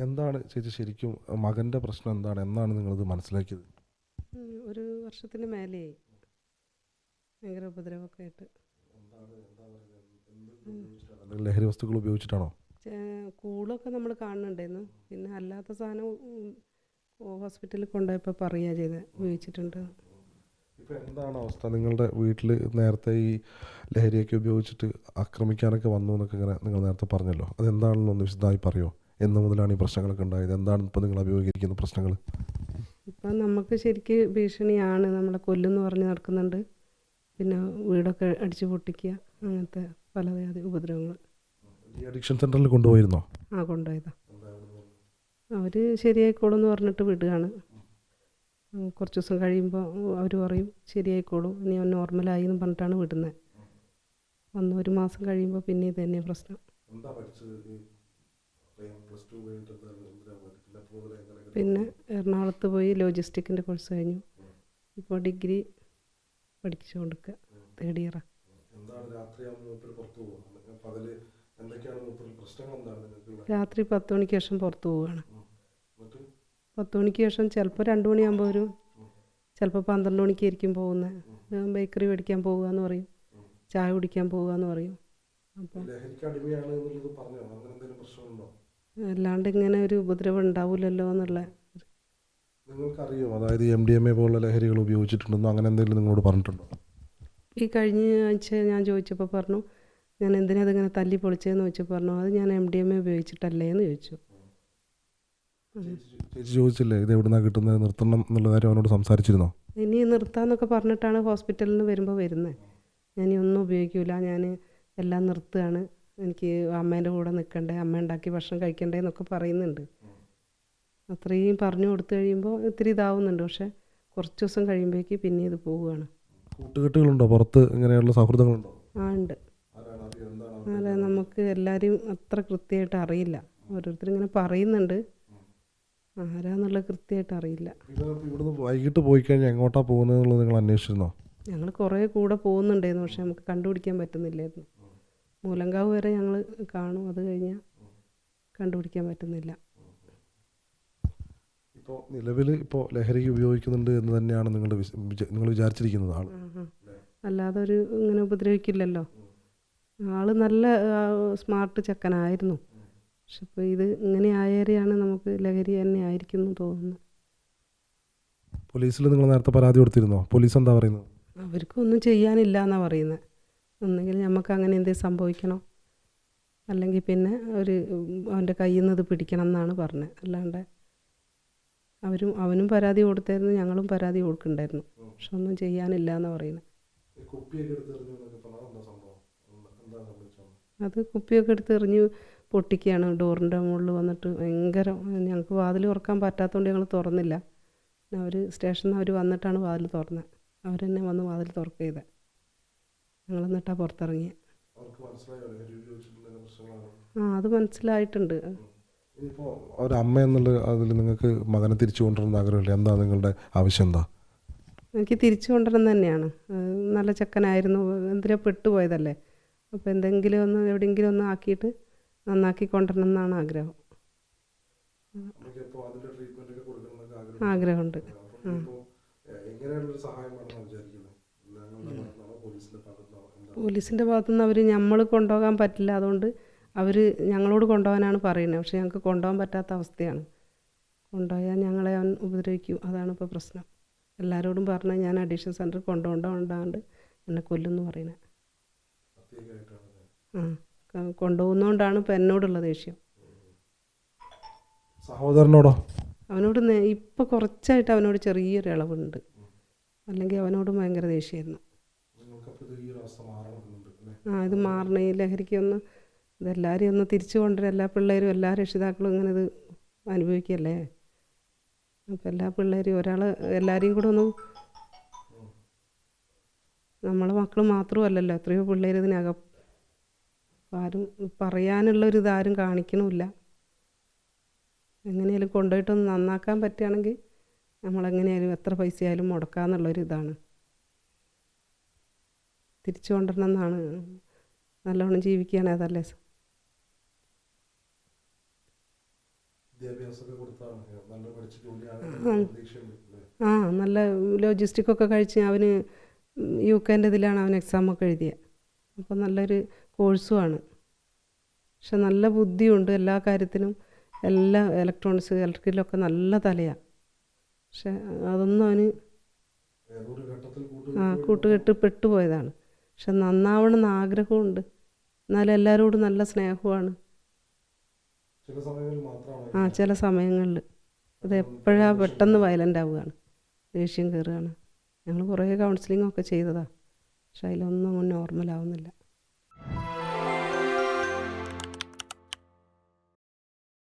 എന്താണ് ചേച്ചി ശരിക്കും മകൻ്റെ പ്രശ്നം എന്താണ്? എന്നാണ് നിങ്ങളിത് മനസ്സിലാക്കിയത്? ഒരു വർഷത്തിന് മേലെയായി. ഭയങ്കര ഉപദ്രവമൊക്കെ ആയിട്ട്. ഉം. എന്തെങ്കിലും ലഹരി വസ്തുക്കൾ ഉപയോഗിച്ചിട്ടാണോ? കൂളൊക്കെ നമ്മൾ കാണുന്നുണ്ടായിരുന്നു. പിന്നെ അല്ലാത്ത സാധനം ഹോസ്പിറ്റലിൽ കൊണ്ടുപോയപ്പോൾ പറയുക ചെയ്തത് ഉപയോഗിച്ചിട്ടുണ്ട്. ഇപ്പോൾ എന്താണ് അവസ്ഥ? നിങ്ങളുടെ വീട്ടിൽ നേരത്തെ ഈ ലഹരിയൊക്കെ ഉപയോഗിച്ചിട്ട് ആക്രമിക്കാനൊക്കെ വന്നു എന്നൊക്കെ ഇങ്ങനെ നിങ്ങൾ നേരത്തെ പറഞ്ഞല്ലോ. അതെന്താണെന്ന് ഒന്ന് വിശദമായി പറയുമോ? എന്ന് മുതലാണ് ഈ പ്രശ്നങ്ങളൊക്കെ ഉണ്ടായത്? എന്താണ് ഇപ്പോൾ നിങ്ങൾ അഭിമുഖീകരിക്കുന്ന പ്രശ്നങ്ങൾ? ഇപ്പം നമുക്ക് ശരിക്ക് ഭീഷണിയാണ്. നമ്മളെ കൊല്ലുമെന്ന് പറഞ്ഞ് നടക്കുന്നുണ്ട്. പിന്നെ വീടൊക്കെ അടിച്ചു പൊട്ടിക്കുക, അങ്ങനത്തെ പലതരം ഉപദ്രവങ്ങൾ. ഈ അഡിക്ഷൻ സെൻ്ററിൽ കൊണ്ടുപോയിരുന്നോ? കൊണ്ടുപോയതാണ്. അവർ ശരിയായിക്കോളും എന്ന് പറഞ്ഞിട്ട് വിടുകയാണ്. കുറച്ച് ദിവസം കഴിയുമ്പോൾ അവർ പറയും ശരിയായിക്കോളും, ഇനി അവൻ നോർമലായി എന്ന് പറഞ്ഞിട്ടാണ് വിടുന്നത്. വന്ന് ഒരു മാസം കഴിയുമ്പോൾ പിന്നെ ഇത് തന്നെ പ്രശ്നം. പിന്നെ എറണാകുളത്ത് പോയി ലോജിസ്റ്റിക്കിൻ്റെ കോഴ്സ് കഴിഞ്ഞു. ഇപ്പോൾ ഡിഗ്രി പഠിച്ചു കൊടുക്കുക, തേർഡ് ഇയറാണ്. രാത്രി 10 മണിക്ക് ശേഷം പുറത്ത് പോവുകയാണ്. 10 മണിക്ക് ശേഷം ചിലപ്പോൾ 2 മണിയാകുമ്പോൾ വരും, ചിലപ്പോൾ 12 മണിക്കായിരിക്കും പോകുന്നത്. ബേക്കറി മേടിക്കാൻ പോകുക എന്ന് പറയും, ചായ കുടിക്കാൻ പോകുക എന്ന് പറയും. അപ്പം അല്ലാണ്ട് ഇങ്ങനെ ഒരു ഉപദ്രവം ഉണ്ടാവില്ലല്ലോ എന്നുള്ള. നിങ്ങൾക്കറിയോ അതായത് MDMA പോലുള്ള ലഹരികൾ ഉപയോഗിച്ചിട്ടുണ്ടെന്നോ അങ്ങനെ എന്തെങ്കിലും നിങ്ങളോട് പറഞ്ഞിട്ടുണ്ടോ? ഈ കഴിഞ്ഞ ആഴ്ച ഞാൻ ചോദിച്ചപ്പോൾ പറഞ്ഞു, ഞാൻ എന്തിനാ അതിങ്ങനെ തല്ലി പൊളിച്ചതെന്ന് ചോദിച്ചപ്പോൾ പറഞ്ഞു, അത് ഞാൻ MDMA ഉപയോഗിച്ചിട്ടല്ലേ എന്ന് ചോദിച്ചു. ചേച്ചി ചോദിച്ചില്ലേ ഇത് എവിടെ നിന്നാണ് കിട്ടുന്നത്, നിർത്തണം എന്നുള്ള കാര്യം അവനോട് സംസാരിച്ചിരുന്നോ? ഇനി നിർത്താമെന്നൊക്കെ പറഞ്ഞിട്ടാണ് ഹോസ്പിറ്റലിൽ നിന്ന് വരുമ്പോൾ വരുന്നത്. ഞാൻ ഒന്നും ഉപയോഗിക്കില്ല, ഞാൻ എല്ലാം നിർത്തുകയാണ്, എനിക്ക് അമ്മേൻ്റെ കൂടെ നിൽക്കണ്ടേ, അമ്മ ഉണ്ടാക്കി ഭക്ഷണം കഴിക്കണ്ടേ എന്നൊക്കെ പറയുന്നുണ്ട്. അത്രയും പറഞ്ഞു കൊടുത്തു കഴിയുമ്പോൾ ഇത്തിരി ഇതാവുന്നുണ്ട്. പക്ഷേ കുറച്ച് ദിവസം കഴിയുമ്പോഴേക്ക് പിന്നെ ഇത് പോവുകയാണ്. കൂട്ടുകെട്ടുകളുണ്ടോ പുറത്ത്? ഇങ്ങനെയുള്ള സൗഹൃദങ്ങളുണ്ടോ? ഉണ്ട്. അല്ല, നമുക്ക് എല്ലാവരെയും അത്ര കൃത്യമായിട്ട് അറിയില്ല. ഓരോരുത്തരിങ്ങനെ പറയുന്നുണ്ട്, ആരാന്നുള്ള കൃത്യമായിട്ട് അറിയില്ല. ഇവിടുന്ന് വൈകിട്ട് പോയി കഴിഞ്ഞാൽ എങ്ങോട്ടാ പോകുന്നതെന്നുള്ളത് നിങ്ങൾ അന്വേഷിച്ചിരുന്നോ? ഞങ്ങൾ കുറേ കൂടെ പോകുന്നുണ്ടായിരുന്നു, പക്ഷെ നമുക്ക് കണ്ടുപിടിക്കാൻ പറ്റുന്നില്ലായിരുന്നു. മൂലങ്കാവ് വരെ ഞങ്ങൾ കാണും, അത് കഴിഞ്ഞാൽ കണ്ടുപിടിക്കാൻ പറ്റുന്നില്ല. ഇപ്പോൾ നിലവിൽ ഇപ്പോൾ ലഹരി ഉപയോഗിക്കുന്നുണ്ട് എന്ന് തന്നെയാണ് നിങ്ങൾ വിചാരിച്ചിരിക്കുന്നത് ആൾ? അല്ലാതെ ഒരു ഇങ്ങനെ ഉപദ്രവിക്കില്ലല്ലോ. ആൾ നല്ല സ്മാർട്ട് ചെക്കനായിരുന്നു. പക്ഷെ ഇപ്പോൾ ഇത് ഇങ്ങനെ ആയേരെയാണ് നമുക്ക് ലഹരി തന്നെ ആയിരിക്കും എന്ന് തോന്നുന്നു. പോലീസിൽ നിങ്ങൾ നേരത്തെ പരാതി കൊടുത്തിരുന്നോ? പോലീസ് എന്താ പറയുന്നത്? അവർക്കൊന്നും ചെയ്യാനില്ല എന്നാണ് പറയുന്നത്. ഒന്നെങ്കിൽ നമുക്ക് അങ്ങനെ എന്തെങ്കിലും സംഭവിക്കണം, അല്ലെങ്കിൽ പിന്നെ അവൻ്റെ കയ്യിൽ നിന്ന് ഇത് പിടിക്കണം എന്നാണ് പറഞ്ഞത്. അല്ലാണ്ട് അവനും പരാതി കൊടുത്തായിരുന്നു, ഞങ്ങളും പരാതി കൊടുക്കണ്ടായിരുന്നു. പക്ഷെ ഒന്നും ചെയ്യാനില്ല എന്നാണ് പറയുന്നത്. അത് കുപ്പിയൊക്കെ എടുത്ത് എറിഞ്ഞ് പൊട്ടിക്കുകയാണ്. ഡോറിൻ്റെ മുകളിൽ വന്നിട്ട് ഭയങ്കര, ഞങ്ങൾക്ക് വാതിൽ തുറക്കാൻ പറ്റാത്തതുകൊണ്ട് ഞങ്ങൾ തുറന്നില്ല. സ്റ്റേഷനിൽ നിന്ന് അവർ വന്നിട്ടാണ് വാതിൽ തുറന്നത്. അവർ തന്നെ വന്ന് വാതിൽ തുറക്കുക ചെയ്തത്. ഞങ്ങൾ എന്നിട്ടാണ് പുറത്തിറങ്ങിയത്. അത് മനസ്സിലായിട്ടുണ്ട്. ഇപ്പോൾ ഒരമ്മ എന്നുള്ള അതിൽ നിങ്ങൾക്ക് മകനെ തിരിച്ചു കൊണ്ടുവരുന്ന ആഗ്രഹമില്ല? എന്താ നിങ്ങളുടെ ആവശ്യം? എന്താ? എനിക്ക് തിരിച്ചു കൊണ്ടുവരണം തന്നെയാണ്. നല്ല ചെക്കനായിരുന്നു, എന്തിനാ പെട്ടുപോയതല്ലേ. അപ്പോൾ എന്തെങ്കിലും ഒന്ന് എവിടെയെങ്കിലും ഒന്ന് ആക്കിയിട്ട് നന്നാക്കി കൊണ്ടുവരണം എന്നാണ് ആഗ്രഹം. ആഗ്രഹമുണ്ട്. പോലീസിൻ്റെ ഭാഗത്തുനിന്ന് അവർ നമ്മൾ കൊണ്ടുപോകാൻ പറ്റില്ല, അതുകൊണ്ട് അവർ ഞങ്ങളോട് കൊണ്ടുപോകാനാണ് പറയുന്നത്. പക്ഷേ ഞങ്ങൾക്ക് കൊണ്ടുപോകാൻ പറ്റാത്ത അവസ്ഥയാണ്. കൊണ്ടുപോയാൽ ഞങ്ങളെ അവൻ ഉപദ്രവിക്കും, അതാണ് ഇപ്പോൾ പ്രശ്നം. എല്ലാവരോടും പറഞ്ഞാൽ ഞാൻ അഡിക്ഷൻ സെൻറ്ററിൽ കൊണ്ടുപോകണ്ടാണ്ട് എന്നെ കൊല്ലുമെന്ന് പറയുന്നത്. കൊണ്ടുപോകുന്നതുകൊണ്ടാണ് ഇപ്പോൾ എന്നോടുള്ള ദേഷ്യം. സഹോദരനോടോ? അവനോട് ഇപ്പോൾ കുറച്ചായിട്ട് അവനോട് ചെറിയൊരു ഇളവുണ്ട്, അല്ലെങ്കിൽ അവനോട് ഭയങ്കര ദേഷ്യമായിരുന്നു. ഇത് മാറണം, ഈ ലഹരിക്കൊന്ന് ഇതെല്ലാവരെയും ഒന്ന് തിരിച്ചു കൊണ്ടുവരാൻ. എല്ലാ പിള്ളേരും എല്ലാ രക്ഷിതാക്കളും ഇങ്ങനെ ഇത് അനുഭവിക്കുകയല്ലേ. അപ്പോൾ എല്ലാ പിള്ളേരും എല്ലാവരെയും കൂടെ ഒന്ന്, നമ്മളെ മക്കൾ മാത്രമല്ലല്ലോ, എത്രയോ പിള്ളേർ ഇതിനകം. ആരും പറയാനുള്ളൊരിതാരും കാണിക്കണമില്ല. എങ്ങനെയാലും കൊണ്ടുപോയിട്ടൊന്ന് നന്നാക്കാൻ പറ്റുകയാണെങ്കിൽ നമ്മളെങ്ങനെയായാലും എത്ര പൈസ ആയാലും മുടക്കാമെന്നുള്ളൊരിതാണ്. തിരിച്ചു കൊണ്ടുവരണം എന്നാണ്. നല്ലോണം ജീവിക്കുകയാണ്, അതല്ലേ. വിദ്യാഭ്യാസമൊക്കെ കൊടുത്താണ് നല്ല പഠിച്ച് ജോലിയാണ് പ്രതീക്ഷയുണ്ട് അല്ലേ? ആ നല്ല ലോജിസ്റ്റിക്കൊക്കെ കഴിച്ച് അവന് UK ഇതിലാണ് അവൻ എക്സാമൊക്കെ എഴുതിയത്. അപ്പോൾ നല്ലൊരു കോഴ്സുമാണ്. പക്ഷെ നല്ല ബുദ്ധിയുണ്ട് എല്ലാ കാര്യത്തിനും. എല്ലാ ഇലക്ട്രോണിക്സ് ഇലക്ട്രിക്കലൊക്കെ നല്ല തലയാണ്. പക്ഷെ അതൊന്നും അവന് ഏതോ ഒരു ഘട്ടത്തിൽ കൂട്ടുകെട്ട് പെട്ടുപോയതാണ്. പക്ഷെ നന്നാവണമെന്ന് ആഗ്രഹമുണ്ട്. എന്നാലും എല്ലാവരോടും നല്ല സ്നേഹമാണ്. ചില സമയങ്ങളിൽ മാത്രമാണ് ചില സമയങ്ങളിൽ അത് എപ്പോഴാണ് പെട്ടെന്ന് വയലൻ്റ് ആവുകയാണ്, ദേഷ്യം കയറുകയാണ്. ഞങ്ങൾ കുറേ കൗൺസിലിംഗ് ഒക്കെ ചെയ്തതാണ്. പക്ഷെ അതിലൊന്നും നോർമലാവുന്നില്ല.